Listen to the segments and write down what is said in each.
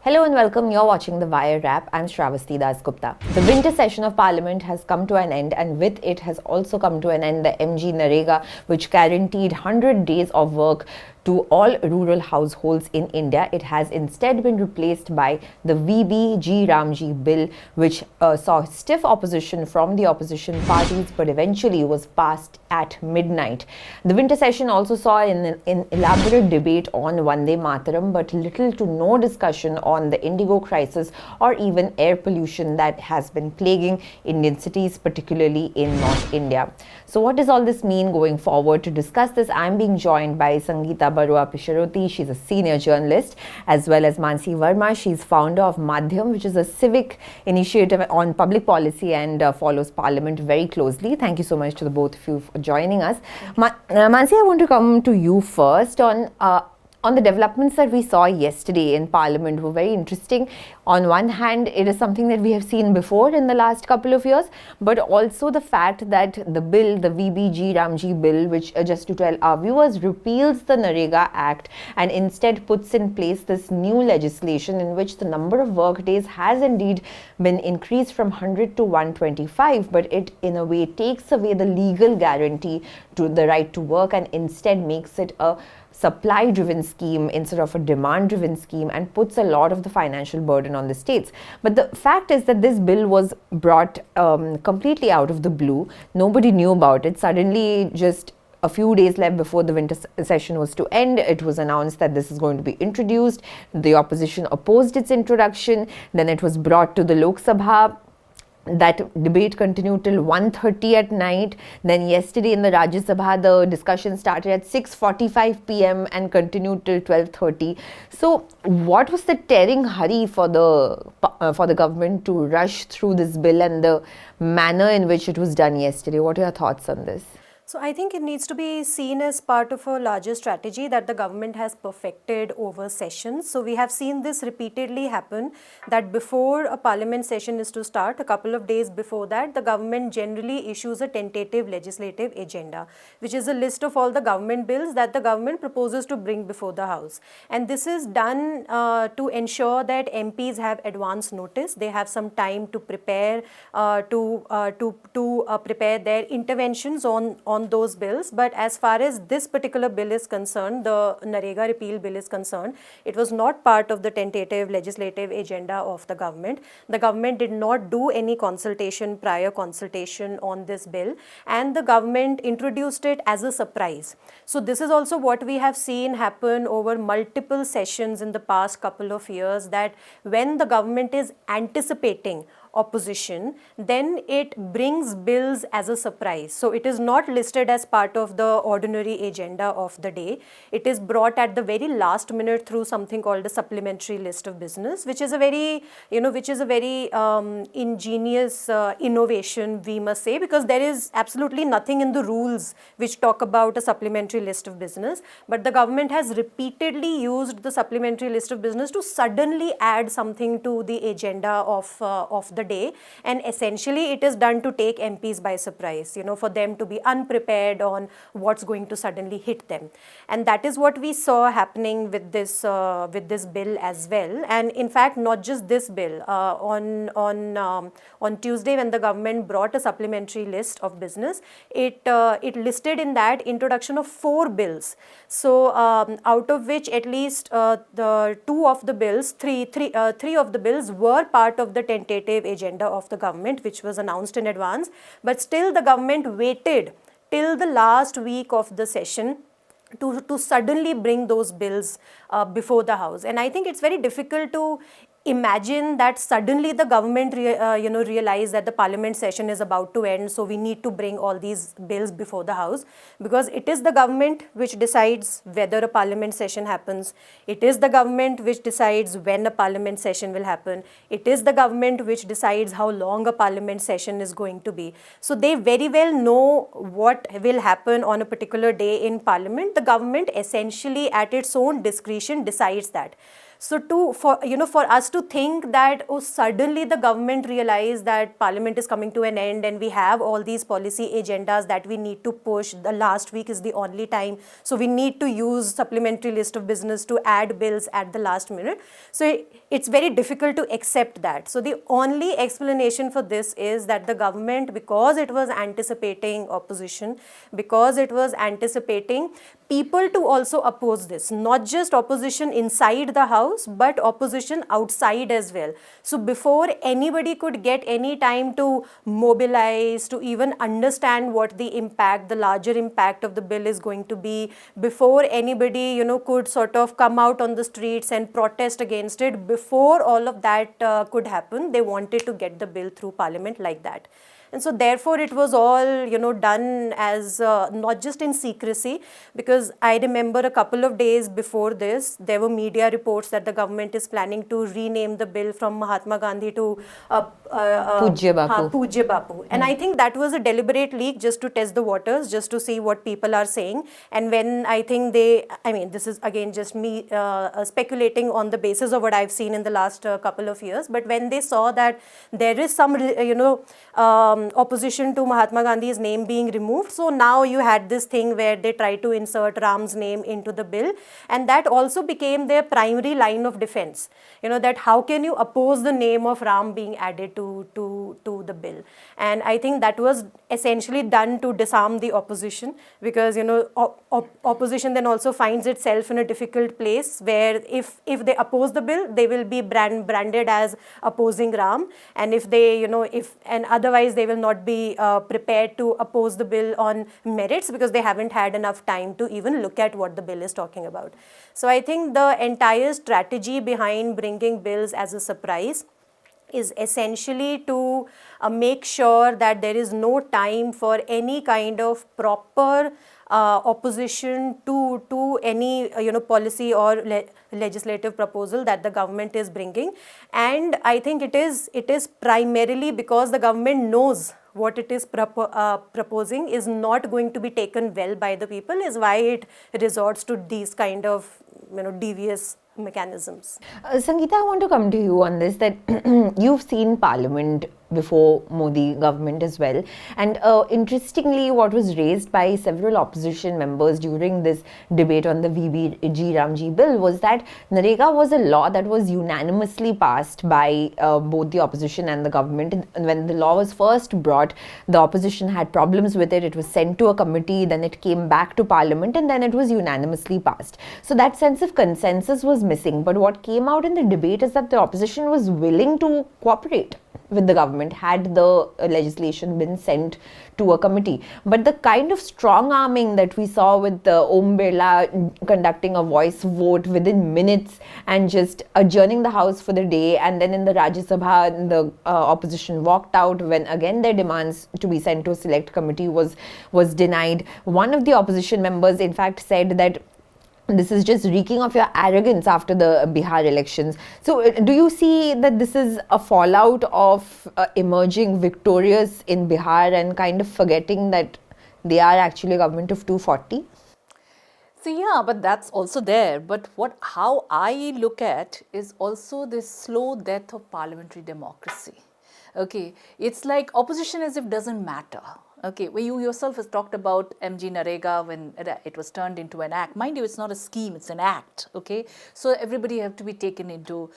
Hello and welcome. You're watching the Wire Wrap. I'm Sravasti Dasgupta. The winter session of Parliament has come to an end, and with it has also come to an end the MGNREGA, which guaranteed 100 days of work to all rural households in India. It has instead been replaced by the VBG Ramji bill, which saw stiff opposition from the opposition parties, but eventually was passed at midnight. The winter session also saw an elaborate debate on Vande Mataram, but little to no discussion on the indigo crisis or even air pollution that has been plaguing Indian cities, particularly in North India. So what does all this mean going forward? To discuss this, I'm being joined by Sangeeta Barooah Pisharoty. She's a senior journalist, as well as Maansi Verma. She's founder of Maadhyam, which is a civic initiative on public policy and follows Parliament very closely. Thank you so much to the both of you for joining us. Maansi, I want to come to you first on the developments that we saw yesterday in Parliament. Were very interesting. On one hand, it is something that we have seen before in the last couple of years, but also the fact that the bill, the VBG Ramji bill, which just to tell our viewers, repeals the NREGA Act and instead puts in place this new legislation in which the number of work days has indeed been increased from 100 to 125, but it in a way takes away the legal guarantee to the right to work and instead makes it a supply-driven scheme instead of a demand-driven scheme and puts a lot of the financial burden on the states. But the fact is that this bill was brought completely out of the blue. Nobody knew about it. Suddenly, just a few days left before the winter session was to end, it was announced that this is going to be introduced. The opposition opposed its introduction. Then it was brought to the Lok Sabha. That debate continued till 1:30 at night. Then yesterday in the Rajya Sabha, the discussion started at 6:45 p.m. and continued till 12:30. So, what was the tearing hurry for the government to rush through this bill and the manner in which it was done yesterday? What are your thoughts on this? So I think it needs to be seen as part of a larger strategy that the government has perfected over sessions. So we have seen this repeatedly happen, that before a parliament session is to start, a couple of days before that, the government generally issues a tentative legislative agenda, which is a list of all the government bills that the government proposes to bring before the House. And this is done to ensure that MPs have advance notice. They have some time to prepare prepare their interventions on those bills. But as far as this particular bill is concerned, the NREGA repeal bill is concerned, it was not part of the tentative legislative agenda of the government. The government did not do any prior consultation on this bill, and the government introduced it as a surprise. So this is also what we have seen happen over multiple sessions in the past couple of years, that when the government is anticipating opposition, then it brings bills as a surprise. So it is not listed as part of the ordinary agenda of the day. It is brought at the very last minute through something called a supplementary list of business, which is a very, ingenious innovation, we must say, because there is absolutely nothing in the rules which talk about a supplementary list of business. But the government has repeatedly used the supplementary list of business to suddenly add something to the agenda of the day, and essentially it is done to take MPs by surprise, for them to be unprepared on what's going to suddenly hit them. And that is what we saw happening with this bill as well. And in fact, not just this bill. On Tuesday, when the government brought a supplementary list of business, it listed in that introduction of 4 bills. So out of which at least the 3 of the bills were part of the tentative agenda of the government, which was announced in advance, but still the government waited till the last week of the session to suddenly bring those bills before the House. And I think it's very difficult to imagine that suddenly the government realize that the parliament session is about to end, so we need to bring all these bills before the House, because it is the government which decides whether a parliament session happens. It is the government which decides when a parliament session will happen. It is the government which decides how long a parliament session is going to be. So they very well know what will happen on a particular day in parliament. The government essentially at its own discretion decides that. So for us to think that suddenly the government realized that Parliament is coming to an end and we have all these policy agendas that we need to push. The last week is the only time, so we need to use supplementary list of business to add bills at the last minute. So it's very difficult to accept that. So the only explanation for this is that the government, because it was anticipating opposition, because it was anticipating people to also oppose this, not just opposition inside the house, but opposition outside as well. So before anybody could get any time to mobilize, to even understand what the impact, the larger impact of the bill is going to be, before anybody, could sort of come out on the streets and protest against it, before all of that could happen, they wanted to get the bill through Parliament like that. And so therefore it was all, done as not just in secrecy, because I remember a couple of days before this, there were media reports that the government is planning to rename the bill from Mahatma Gandhi to Pujya Bapu. Pujya Bapu. And I think that was a deliberate leak just to test the waters, just to see what people are saying. And when I think this is again just me speculating on the basis of what I've seen in the last couple of years, but when they saw that there is some, opposition to Mahatma Gandhi's name being removed, so now you had this thing where they tried to insert Ram's name into the bill, and that also became their primary line of defense. That how can you oppose the name of Ram being added to the bill? And I think that was essentially done to disarm the opposition, because opposition then also finds itself in a difficult place where if they oppose the bill, they will be branded as opposing Ram, and if they and otherwise they will not be prepared to oppose the bill on merits, because they haven't had enough time to even look at what the bill is talking about. So I think the entire strategy behind bringing bills as a surprise is essentially to make sure that there is no time for any kind of proper opposition to any policy or legislative proposal that the government is bringing. And I think it is primarily because the government knows what it is proposing is not going to be taken well by the people, is why it resorts to these kind of devious mechanisms. Sangeeta, I want to come to you on this, that you've seen Parliament before Modi government as well, and interestingly, what was raised by several opposition members during this debate on the VBG Ramji bill was that NREGA was a law that was unanimously passed by both the opposition and the government. And when the law was first brought, the opposition had problems with it. It was sent to a committee, then it came back to Parliament, and then it was unanimously passed. So that sense of consensus was missing. But what came out in the debate is that the opposition was willing to cooperate with the government had the legislation been sent to a committee. But the kind of strong arming that we saw with Om Birla conducting a voice vote within minutes and just adjourning the house for the day, and then in the Rajya Sabha the opposition walked out when again their demands to be sent to a select committee was denied. One of the opposition members in fact said that this is just reeking of your arrogance after the Bihar elections. So do you see that this is a fallout of emerging victorious in Bihar and kind of forgetting that they are actually a government of 240? So yeah, but that's also there. But how I look at is also this slow death of parliamentary democracy. Okay, it's like opposition as if doesn't matter. Okay, well, you yourself has talked about MGNREGA when it was turned into an act. Mind you, it's not a scheme, it's an act, okay? So everybody have to be taken into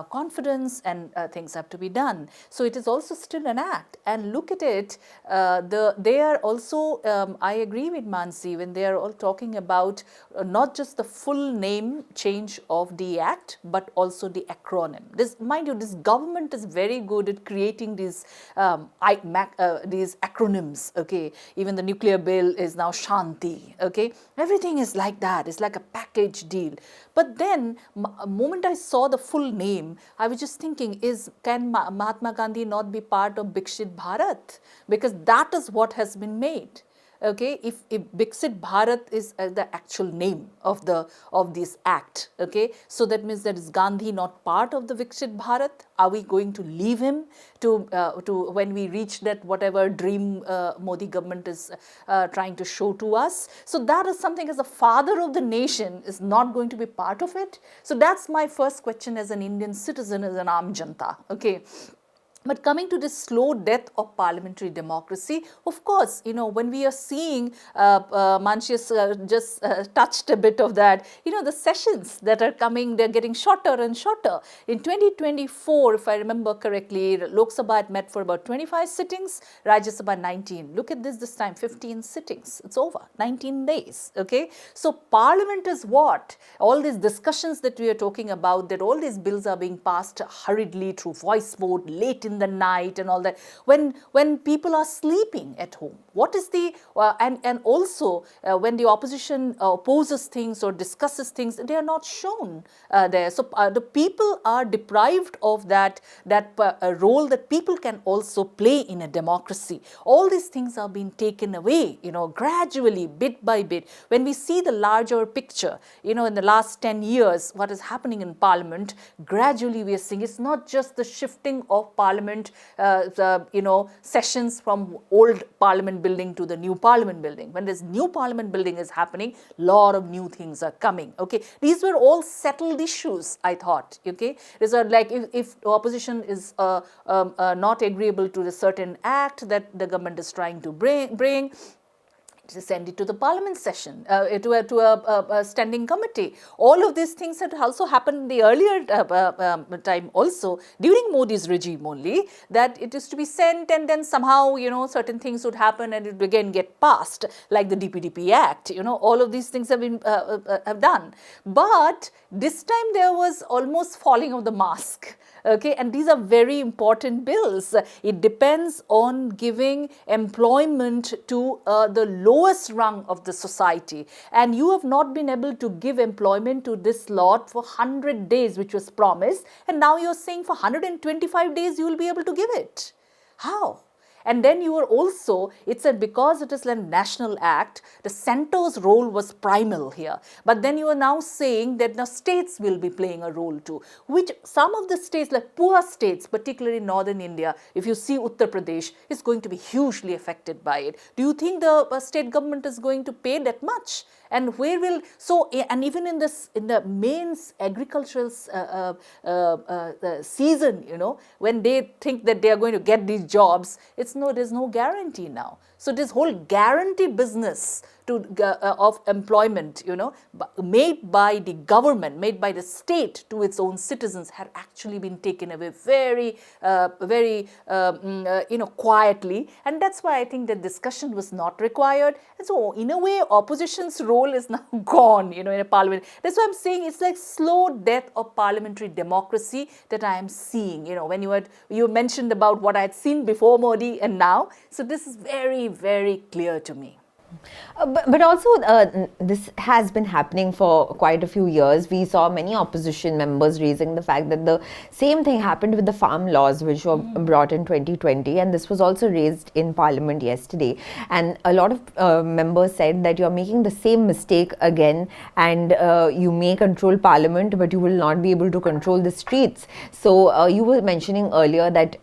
confidence and things have to be done. So it is also still an act. And look at it, they are also, I agree with Maansi when they are all talking about not just the full name change of the act, but also the acronym. Mind you, this government is very good at creating these acronyms. Okay, even the nuclear bill is now Shanti. Okay, everything is like that. It's like a package deal. But then, the moment I saw the full name, I was just thinking: can Mahatma Gandhi not be part of Viksit Bharat? Because that is what has been made. okay, if Viksit Bharat is the actual name of this act, okay, so that means that is Gandhi not part of the Viksit Bharat? Are we going to leave him to when we reach that whatever dream Modi government is trying to show to us? So that is something, as a father of the nation, is not going to be part of it. So that's my first question as an Indian citizen, as an Aam Janta. Okay. But coming to this slow death of parliamentary democracy, of course, when we are seeing, Maansi has just touched a bit of that, the sessions that are coming, they're getting shorter and shorter. In 2024, if I remember correctly, Lok Sabha had met for about 25 sittings, Rajya Sabha 19. Look at this time, 15 sittings. It's over, 19 days, okay? So Parliament is what? All these discussions that we are talking about, that all these bills are being passed hurriedly through voice vote, late in the night and all that, when people are sleeping at home. What is the and also when the opposition opposes things or discusses things, they are not shown there. So the people are deprived of that role that people can also play in a democracy. All these things are being taken away, gradually, bit by bit. When we see the larger picture, in the last 10 years, what is happening in Parliament, gradually we are seeing it's not just the shifting of Parliament, sessions from old Parliament building to the new Parliament building. When this new Parliament building is happening, lot of new things are coming. Okay, these were all settled issues, I thought. Okay, these are like if opposition is not agreeable to a certain act that the government is trying to bring, send it to the parliament session, to a standing committee. All of these things had also happened in the earlier time also, during Modi's regime only, that it is to be sent and then somehow, certain things would happen and it would again get passed, like the DPDP Act, all of these things have been have done. But this time there was almost falling of the mask. Okay, and these are very important bills. It depends on giving employment to the lowest rung of the society, and you have not been able to give employment to this lot for 100 days, which was promised, and now you're saying for 125 days you will be able to give it. How? And then you are also, it said because it is a national act, the centre's role was primal here. But then you are now saying that the states will be playing a role too, which some of the states, like poor states, particularly in northern India, if you see Uttar Pradesh, is going to be hugely affected by it. Do you think the state government is going to pay that much? And where will, and even in the main agricultural season, when they think that they are going to get these jobs, there's no guarantee now. So this whole guarantee business of employment, made by the government, made by the state to its own citizens, had actually been taken away very, quietly. And that's why I think that discussion was not required. And so, in a way, opposition's role is now gone, in a parliament. That's why I'm saying it's like slow death of parliamentary democracy that I am seeing. When you mentioned about what I had seen before Modi and now. So this is very, very clear to me. But also, this has been happening for quite a few years. We saw many opposition members raising the fact that the same thing happened with the farm laws, which were brought in 2020, and this was also raised in Parliament yesterday. And a lot of members said that you're making the same mistake again, and you may control Parliament, but you will not be able to control the streets. So you were mentioning earlier that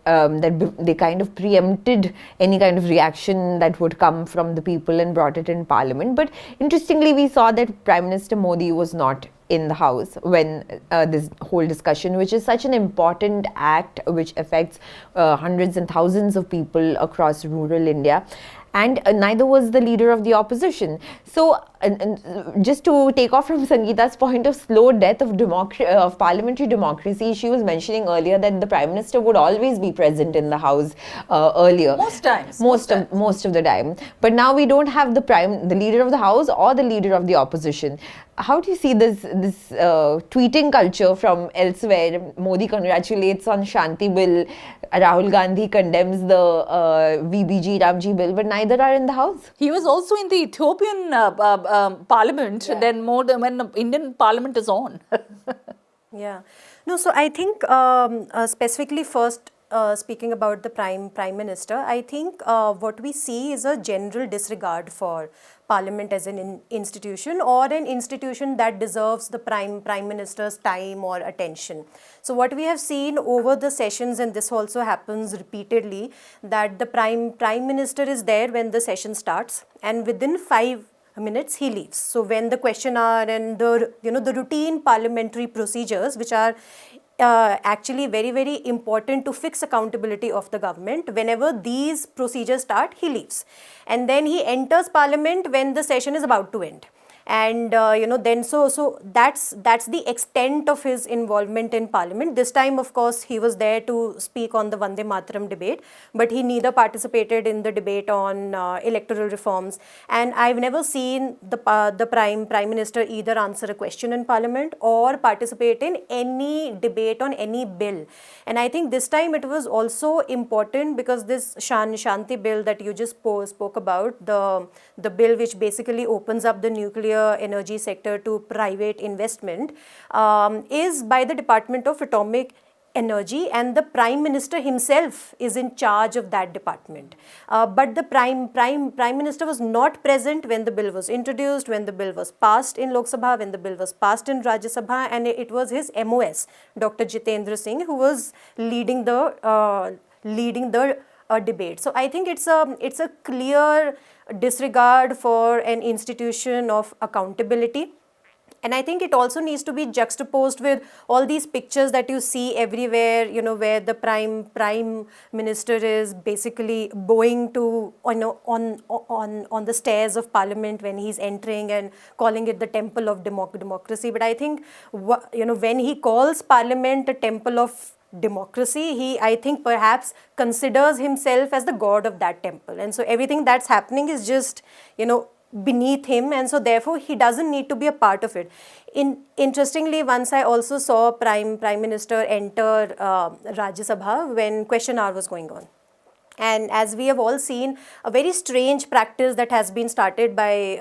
they kind of preempted any kind of reaction that would come from the people and brought it in Parliament. But interestingly, we saw that Prime Minister Modi was not in the House when this whole discussion, which is such an important act which affects hundreds and thousands of people across rural India, and neither was the leader of the opposition. So just to take off from Sangeeta's point of slow death of parliamentary democracy, she was mentioning earlier that the Prime Minister would always be present in the House earlier. Most times. Most of the time. But now we don't have the leader of the House or the leader of the opposition. How do you see this tweeting culture from elsewhere? Modi congratulates on Shanti Bill, Rahul Gandhi condemns the VBG Ramji Bill, but neither are in the House. He was also in the Ethiopian Parliament, then more than when the Indian Parliament is on. Yeah. No, so I think specifically first, speaking about the Prime Minister, I think what we see is a general disregard for Parliament as an institution, or an institution that deserves the Prime Minister's time or attention. So what we have seen over the sessions, and this also happens repeatedly, that the Prime Minister is there when the session starts, and within 5 minutes he leaves. So when the question hour and the the routine parliamentary procedures, which are actually very important to fix accountability of the government, whenever these procedures start, he leaves, and then he enters Parliament when the session is about to end. And then so that's the extent of his involvement in Parliament. This time, of course, he was there to speak on the Vande Mataram debate, but he neither participated in the debate on electoral reforms, and I've never seen the Prime Minister either answer a question in Parliament or participate in any debate on any bill. And I think this time it was also important because this Shanti bill that you just spoke about, the bill which basically opens up the nuclear energy sector to private investment, is by the Department of Atomic Energy, and the Prime Minister himself is in charge of that department. But the Prime Minister was not present when the bill was introduced, when the bill was passed in Lok Sabha, when the bill was passed in Rajya Sabha, and it was his MOS, Dr. Jitendra Singh, who was leading the debate. So I think it's a clear disregard for an institution of accountability. And I think it also needs to be juxtaposed with all these pictures that you see everywhere, where the Prime Minister is basically bowing to, on the stairs of Parliament when he's entering and calling it the temple of democracy. But I think, when he calls Parliament a temple of democracy, he, I think, perhaps considers himself as the god of that temple, and so everything that's happening is just beneath him, and so therefore he doesn't need to be a part of it. Interestingly, once I also saw Prime Minister enter Rajya Sabha when question hour was going on. And as we have all seen, a very strange practice that has been started by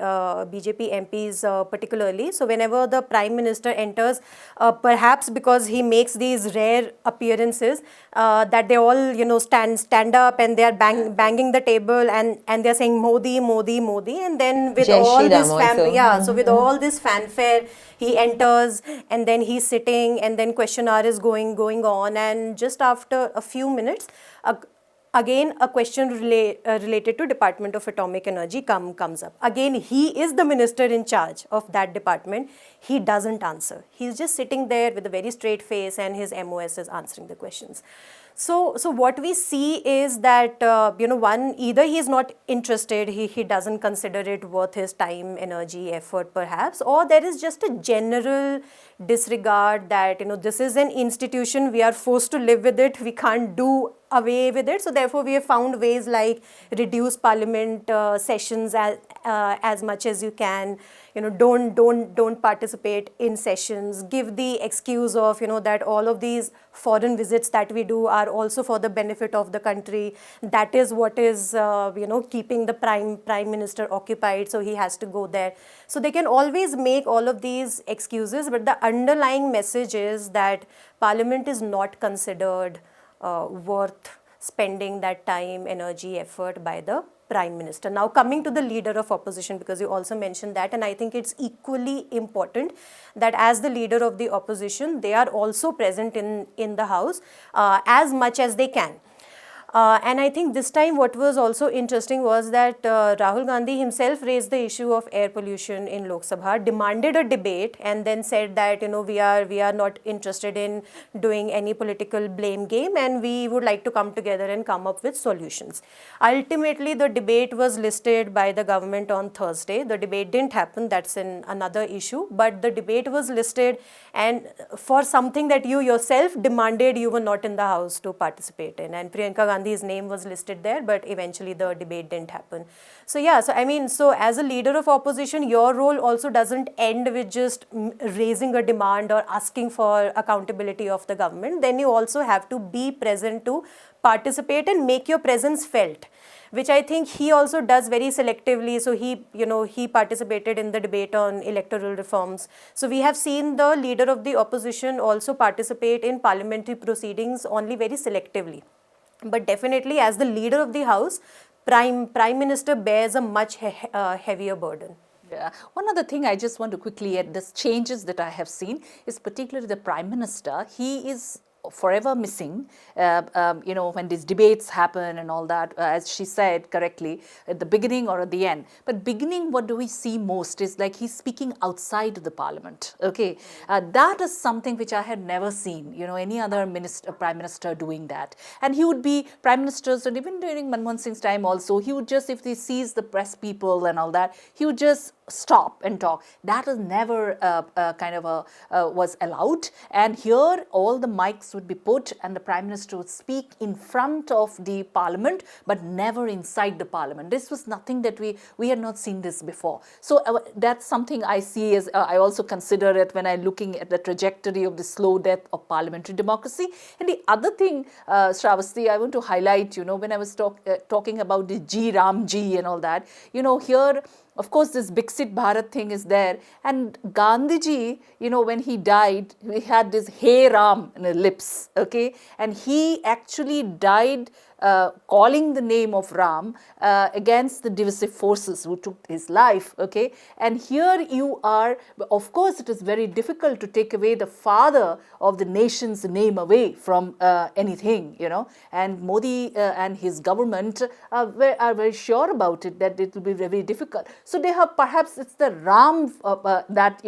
BJP MPs particularly. So whenever the Prime Minister enters, perhaps because he makes these rare appearances, that they all stand up and they are banging the table and they are saying Modi, Modi, Modi, and then with Jai all Shri this Ram so with all this fanfare, he enters and then he's sitting, and then question hour is going on, and just after a few minutes, again a question related to Department of Atomic Energy comes up. Again, he is the minister in charge of that department. He doesn't answer. He's just sitting there with a very straight face, and his MOS is answering the questions. So what we see is that, one, either he is not interested, he doesn't consider it worth his time, energy, effort perhaps, or there is just a general disregard that, this is an institution, we are forced to live with it, we can't do away with it. So therefore we have found ways like reduce Parliament sessions as much as you can, don't participate in sessions, give the excuse of, that all of these foreign visits that we do are also for the benefit of the country. That is what is, keeping the Prime Minister occupied, so he has to go there. So they can always make all of these excuses, but the underlying message is that Parliament is not considered worth spending that time, energy, effort by the Prime Minister. Now coming to the leader of opposition, because you also mentioned that, and I think it's equally important that as the leader of the opposition, they are also present in the House as much as they can. And I think this time what was also interesting was that Rahul Gandhi himself raised the issue of air pollution in Lok Sabha, demanded a debate, and then said that, we are not interested in doing any political blame game, and we would like to come together and come up with solutions. Ultimately, the debate was listed by the government on Thursday. The debate didn't happen, that's another issue, but the debate was listed, and for something that you yourself demanded, you were not in the House to participate in, and Priyanka Gandhi's name was listed there, but eventually the debate didn't happen. So yeah, so as a leader of opposition, your role also doesn't end with just raising a demand or asking for accountability of the government. Then you also have to be present to participate and make your presence felt, which I think he also does very selectively. So he participated in the debate on electoral reforms. So we have seen the leader of the opposition also participate in parliamentary proceedings only very selectively. But definitely as the leader of the house, Prime Minister bears a much heavier burden. Yeah. One other thing I just want to quickly add, this changes that I have seen is particularly the Prime Minister. He is forever missing, when these debates happen and all that, as she said correctly, at the beginning or at the end. But beginning, what do we see most is like he's speaking outside of the parliament. Okay, that is something which I had never seen, any other prime minister doing that. And he would be prime ministers, and even during Manmohan Singh's time also, he would just, if he sees the press people and all that, he would just stop and talk. That is never was allowed. And here all the mics would be put and the Prime Minister would speak in front of the Parliament, but never inside the Parliament. This was nothing that we had not seen this before. So that's something I see as, I also consider it when I'm looking at the trajectory of the slow death of parliamentary democracy. And the other thing, Sravasti, I want to highlight, when I was talking about the Ji Ram Ji and all that, here, of course, this Viksit Bharat thing is there. And Gandhiji, when he died, he had this Hey Ram in his lips, okay? And he actually died calling the name of Ram against the divisive forces who took his life, okay? And here you are, of course, it is very difficult to take away the father of the nation's name away from anything, and Modi and his government are very sure about it, that it will be very difficult. So they have, perhaps it's the Ram that,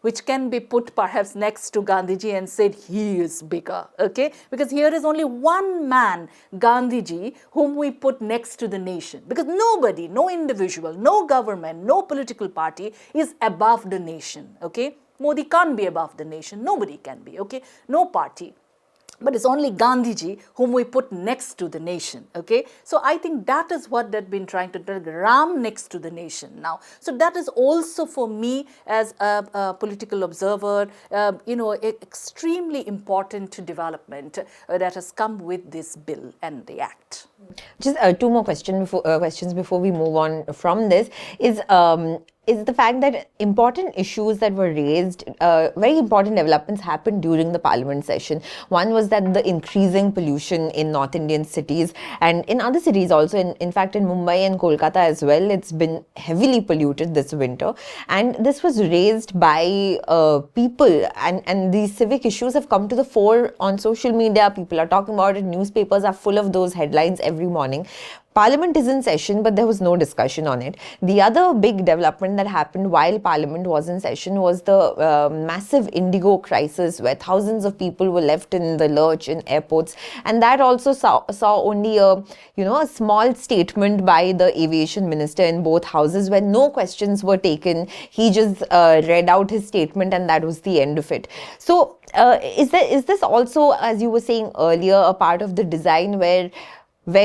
which can be put perhaps next to Gandhiji and said he is bigger, okay? Because here is only one man, Gandhiji, whom we put next to the nation. Because nobody, no individual, no government, no political party is above the nation, okay? Modi can't be above the nation. Nobody can be, okay? No party. But it's only Gandhiji whom we put next to the nation, okay? So I think that is what they've been trying to do, Ram next to the nation now. So that is also for me as a political observer, extremely important development that has come with this bill and the act. Just two more questions before we move on from this is the fact that important issues that were raised, very important developments happened during the parliament session. One was that the increasing pollution in North Indian cities and in other cities also, in fact in Mumbai and Kolkata as well, it's been heavily polluted this winter. And this was raised by people, and these civic issues have come to the fore on social media. People are talking about it. Newspapers are full of those headlines every morning. Parliament is in session, but there was no discussion on it. The other big development that happened while Parliament was in session was the massive indigo crisis, where thousands of people were left in the lurch in airports, and that also saw only a small statement by the aviation minister in both houses, where no questions were taken. He just read out his statement, and that was the end of it. So, is this also, as you were saying earlier, a part of the design where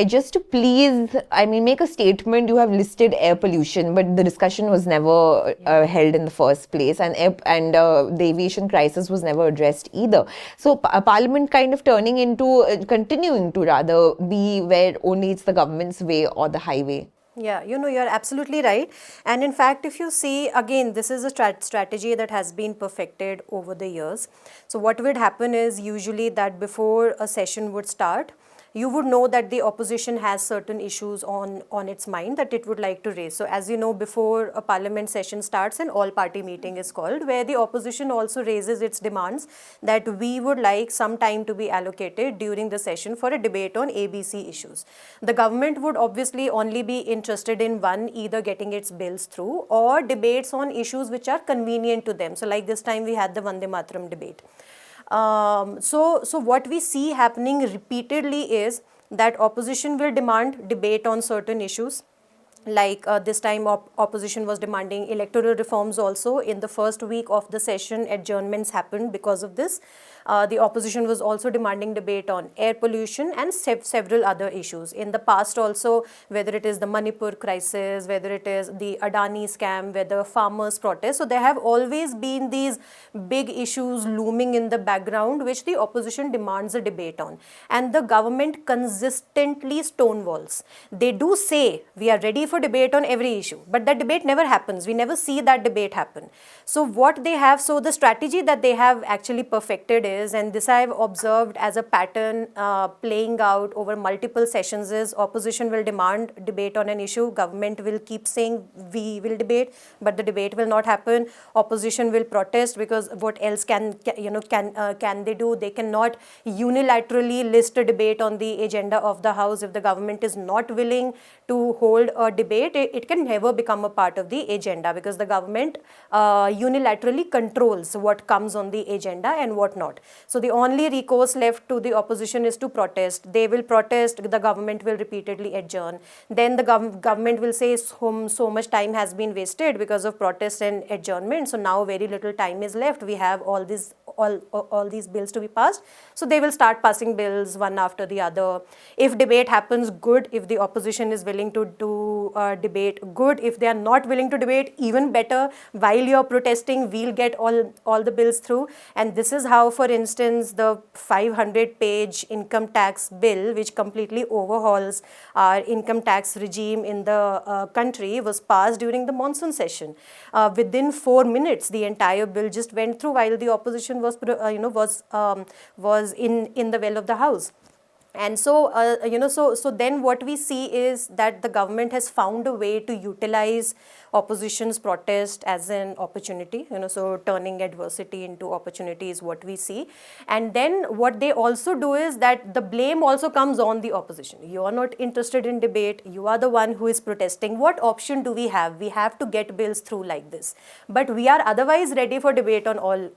just to please, make a statement, you have listed air pollution, but the discussion was never held in the first place, and the aviation crisis was never addressed either. So Parliament kind of continuing to rather be where only it's the government's way or the highway. Yeah, you're absolutely right. And in fact, if you see, again, this is a strategy that has been perfected over the years. So what would happen is usually that before a session would start, you would know that the opposition has certain issues on its mind that it would like to raise. So as you know, before a parliament session starts, an all-party meeting is called, where the opposition also raises its demands that we would like some time to be allocated during the session for a debate on ABC issues. The government would obviously only be interested in one, either getting its bills through or debates on issues which are convenient to them. So like this time we had the Vande Mataram debate. So what we see happening repeatedly is that opposition will demand debate on certain issues. Like this time opposition was demanding electoral reforms also. In the first week of the session, adjournments happened because of this. The opposition was also demanding debate on air pollution and several other issues. In the past also, whether it is the Manipur crisis, whether it is the Adani scam, whether farmers protest. So there have always been these big issues looming in the background which the opposition demands a debate on. And the government consistently stonewalls. They do say we are ready for for debate on every issue, but that debate never happens. We never see that debate happen. So what they have, so the strategy that they have actually perfected is, and this I have observed as a pattern playing out over multiple sessions, is opposition will demand debate on an issue, government will keep saying we will debate, but the debate will not happen. Opposition will protest because what else can they do? They cannot unilaterally list a debate on the agenda of the House. If the government is not willing to hold a debate, it can never become a part of the agenda, because the government unilaterally controls what comes on the agenda and what not. So the only recourse left to the opposition is to protest. They will protest, the government will repeatedly adjourn. Then the government will say so much time has been wasted because of protest and adjournment, so now very little time is left. We have all these bills to be passed. So they will start passing bills one after the other. If debate happens, good. If the opposition is willing to do debate, good. If they are not willing to debate, even better. While you are protesting, we'll get all the bills through. And this is how, for instance, the 500-page income tax bill, which completely overhauls our income tax regime in the country, was passed during the monsoon session. Within 4 minutes, the entire bill just went through while the opposition was in the well of the House. And so, so then what we see is that the government has found a way to utilize opposition's protest as an opportunity, so turning adversity into opportunity is what we see. And then what they also do is that the blame also comes on the opposition. You are not interested in debate, you are the one who is protesting. What option do we have? We have to get bills through like this. But we are otherwise ready for debate on all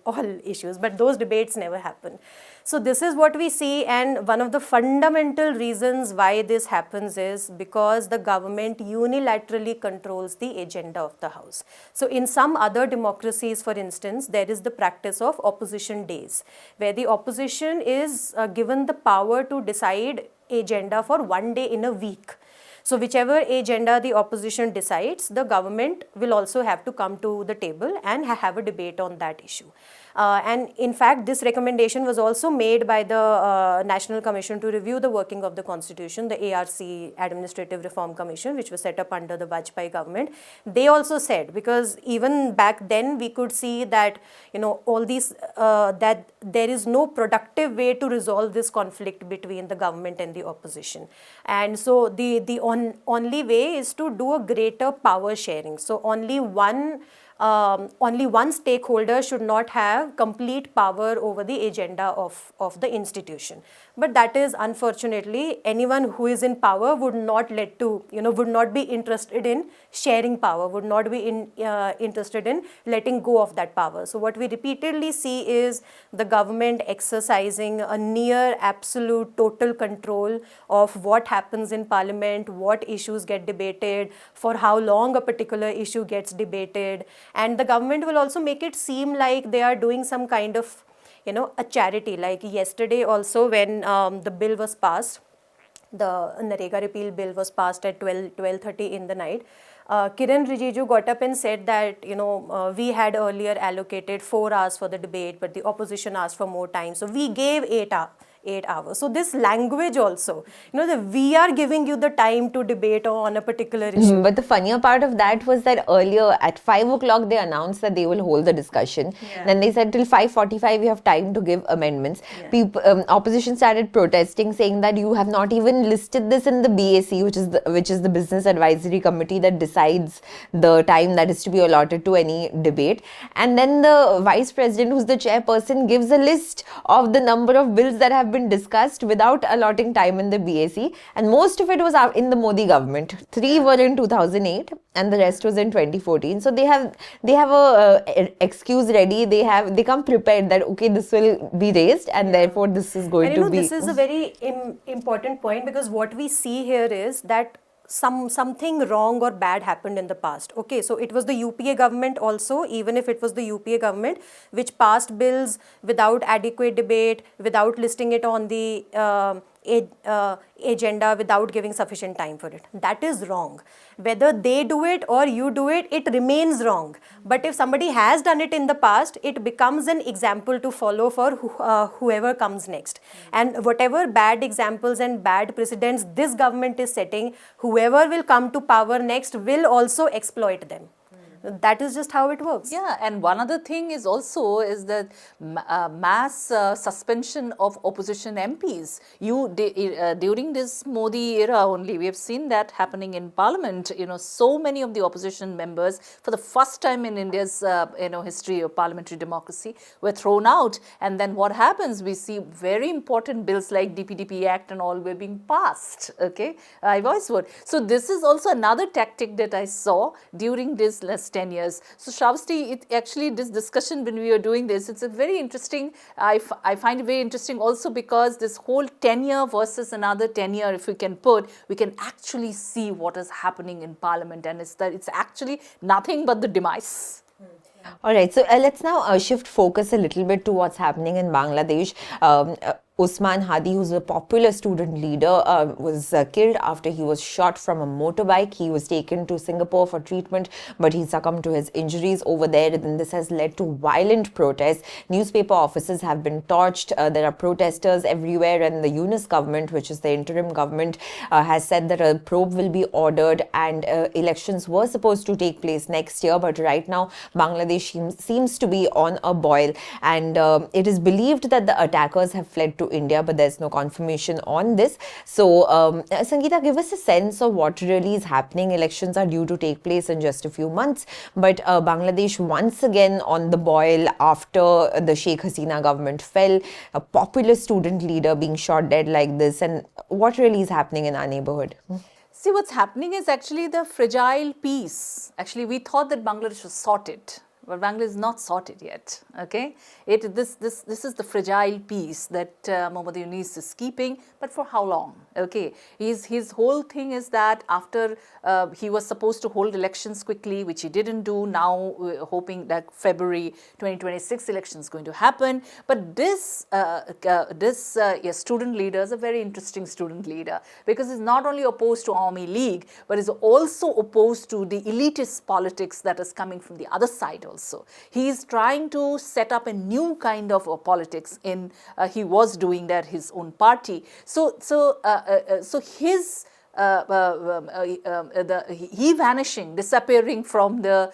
issues, but those debates never happen. So this is what we see, and one of the fundamental reasons why this happens is because the government unilaterally controls the agenda of the House. So in some other democracies, for instance, there is the practice of opposition days, where the opposition is given the power to decide agenda for one day in a week. So whichever agenda the opposition decides, the government will also have to come to the table and have a debate on that issue. And in fact, this recommendation was also made by the National Commission to Review the Working of the Constitution, the ARC, Administrative Reform Commission, which was set up under the Vajpayee government. They also said, because even back then we could see that, all these, that there is no productive way to resolve this conflict between the government and the opposition. And so the only way is to do a greater power sharing. So only one stakeholder should not have complete power over the agenda of the institution. But that is, unfortunately, anyone who is in power would not would not be interested in sharing power, would not be interested in letting go of that power. So what we repeatedly see is the government exercising a near absolute total control of what happens in Parliament, what issues get debated, for how long a particular issue gets debated. And the government will also make it seem like they are doing some kind of, a charity. Like yesterday also, when the bill was passed, the NREGA repeal bill was passed at 12:30 in the night. Kiran Rijiju got up and said that, we had earlier allocated 4 hours for the debate, but the opposition asked for more time. So we gave 8 hours. So this language also, we are giving you the time to debate on a particular issue. But the funnier part of that was that earlier at 5 o'clock they announced that they will hold the discussion. Yeah. Then they said till 5:45 we have time to give amendments. Yeah. People, opposition started protesting, saying that you have not even listed this in the BAC, which is the Business Advisory Committee that decides the time that is to be allotted to any debate. And then the Vice President, who's the chairperson, gives a list of the number of bills that have been discussed without allotting time in the BAC, and most of it was in the Modi government. 3 were in 2008 and the rest was in 2014. So they have a excuse ready. They come prepared that okay, this will be raised and therefore this is going to be. This is a very important point, because what we see here is that something wrong or bad happened in the past. Okay, so it was the UPA government also, even if it was the UPA government which passed bills without adequate debate, without listing it on the agenda without giving sufficient time for it. That is wrong. Whether they do it or you do it, it remains wrong. But if somebody has done it in the past, it becomes an example to follow for whoever comes next. And whatever bad examples and bad precedents this government is setting, whoever will come to power next will also exploit them. That is just how it works. Yeah, and one other thing is also is the mass suspension of opposition MPs. During this Modi era only, we have seen that happening in Parliament. So many of the opposition members, for the first time in India's history of parliamentary democracy, were thrown out. And then what happens? We see very important bills like DPDP Act and all were being passed. Okay, I voice vote. So this is also another tactic that I saw during this last 10 years. So Sravasti, this discussion when we were doing this, it's a very interesting, I find it very interesting also because this whole tenure versus another tenure, if we can actually see what is happening in Parliament, and it's actually nothing but the demise. All right, so let's now shift focus a little bit to what's happening in Bangladesh. Osman Hadi, who's a popular student leader, was killed after he was shot from a motorbike. He was taken to Singapore for treatment, but he succumbed to his injuries over there. And this has led to violent protests. Newspaper offices have been torched. There are protesters everywhere, and the Yunus government, which is the interim government, has said that a probe will be ordered, and elections were supposed to take place next year. But right now, Bangladesh seems to be on a boil, and it is believed that the attackers have fled to India, but there's no confirmation on this. So, Sangeeta, give us a sense of what really is happening. Elections are due to take place in just a few months, but Bangladesh once again on the boil after the Sheikh Hasina government fell, a popular student leader being shot dead like this, and what really is happening in our neighborhood? See, what's happening is actually the fragile peace. Actually, we thought that Bangladesh was sorted. But Bangladesh is not sorted yet, okay? This is the fragile peace that Mohammad Yunus is keeping, but for how long, okay? His whole thing is that after he was supposed to hold elections quickly, which he didn't do, now hoping that February 2026 election is going to happen. But this student leader is a very interesting student leader because he's not only opposed to Army League, but is also opposed to the elitist politics that is coming from the other side also. He is trying to set up a new kind of politics he was doing that his own party. So his he vanishing, disappearing from the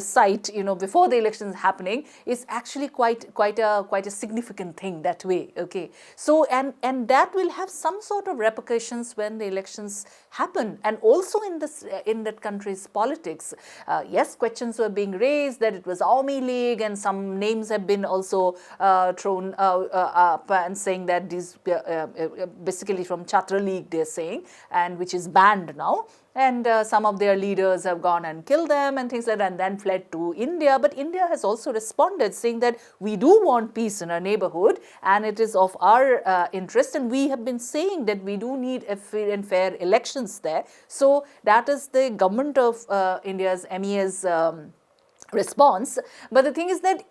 site, before the elections happening is actually quite a significant thing that way. Okay, so and that will have some sort of repercussions when the elections happen, and also in that country's politics. Yes, questions were being raised that it was Army League, and some names have been also thrown up and saying that these basically from Chhatra League they're saying. And which is banned now, and some of their leaders have gone and killed them and things like that, and then fled to India. But India has also responded saying that we do want peace in our neighborhood and it is of our interest, and we have been saying that we do need a free and fair elections there. So that is the government of India's MEA's response. But the thing is that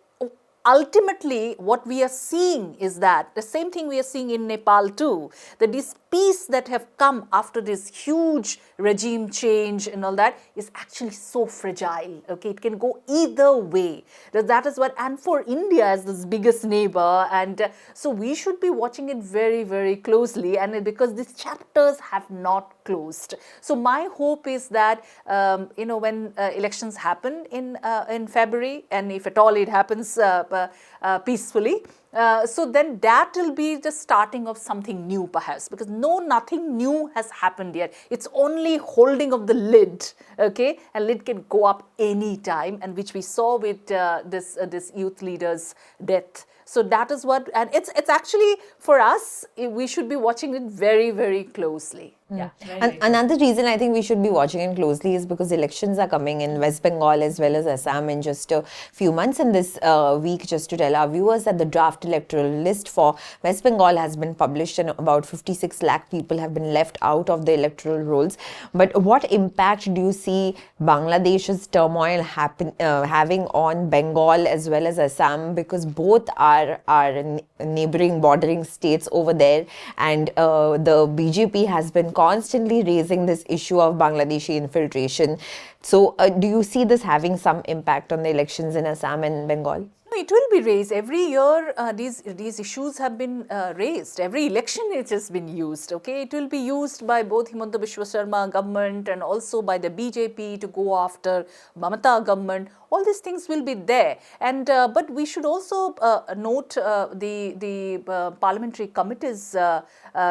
ultimately, what we are seeing is that the same thing we are seeing in Nepal too, that this peace that have come after this huge regime change and all that is actually so fragile. Okay, it can go either way. That is what, and for India as this biggest neighbor, and so we should be watching it very, very closely, and because these chapters have not closed. So my hope is that when elections happen in February, and if at all it happens peacefully, so then that will be the starting of something new perhaps, because nothing new has happened yet. It's only holding of the lid, okay, and lid can go up any time, and which we saw with this youth leader's death. So that is what, and it's actually for us, we should be watching it very, very closely. Yeah. And another reason I think we should be watching it closely is because elections are coming in West Bengal as well as Assam in just a few months. And this week, just to tell our viewers that the draft draft electoral list for West Bengal has been published, and about 56 lakh people have been left out of the electoral rolls. But what impact do you see Bangladesh's turmoil having on Bengal as well as Assam, because both are neighboring bordering states over there, and the BJP has been constantly raising this issue of Bangladeshi infiltration. So do you see this having some impact on the elections in Assam and Bengal? No, it will be raised. Every year, these issues have been raised. Every election, it has been used. Okay, it will be used by both Himanta Biswa Sarma government and also by the BJP to go after Mamata government. All these things will be there, and but we should also note the Parliamentary Committee's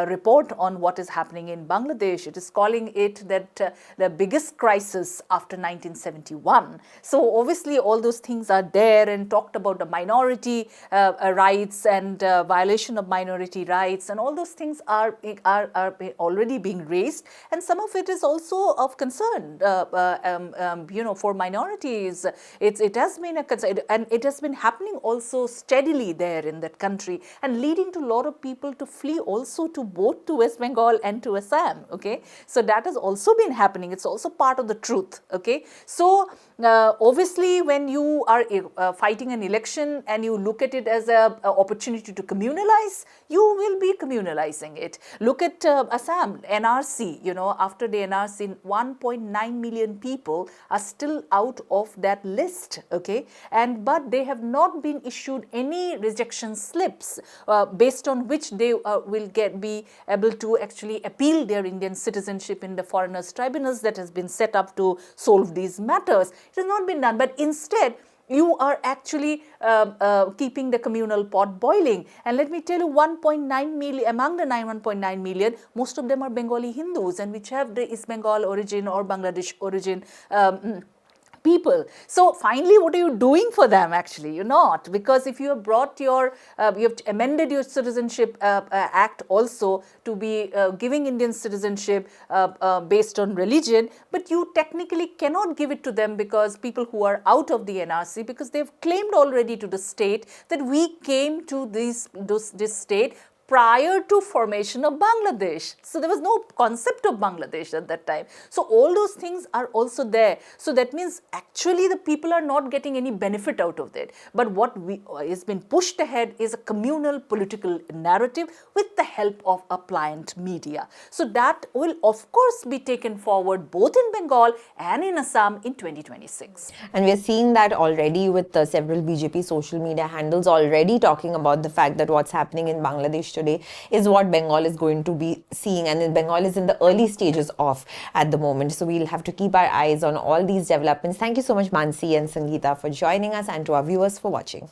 report on what is happening in Bangladesh. It is calling it that the biggest crisis after 1971. So obviously all those things are there, and talked about the minority rights and violation of minority rights, and all those things are already being raised, and some of it is also of concern, for minorities. It has been a concern, and it has been happening also steadily there in that country, and leading to a lot of people to flee also to both to West Bengal and to Assam. Okay, so that has also been happening. It's also part of the truth. Okay, so obviously when you are fighting an election and you look at it as a opportunity to communalize, you will be communalizing it. Look at Assam, NRC. After the NRC, 1.9 million people are still out of that list. Okay, but they have not been issued any rejection slips based on which they will be able to actually appeal their Indian citizenship in the foreigners tribunals that has been set up to solve these matters. It has not been done, but instead you are actually keeping the communal pot boiling. And let me tell you, 1.9 million, among the 1.9 million, most of them are Bengali Hindus, and which have the East Bengal origin or Bangladesh origin people. So finally, what are you doing for them? Actually, you're not, because if you have brought you have amended your Citizenship Act also to be giving Indian citizenship based on religion, but you technically cannot give it to them because people who are out of the NRC, because they've claimed already to the state that we came to this state prior to formation of Bangladesh. So there was no concept of Bangladesh at that time. So all those things are also there. So that means actually the people are not getting any benefit out of it. But what has been pushed ahead is a communal political narrative with the help of a pliant media. So that will of course be taken forward both in Bengal and in Assam in 2026. And we're seeing that already with several BJP social media handles already talking about the fact that what's happening in Bangladesh today is what Bengal is going to be seeing, and Bengal is in the early stages of at the moment. So we'll have to keep our eyes on all these developments. Thank you so much, Maansi and Sangeeta, for joining us, and to our viewers for watching.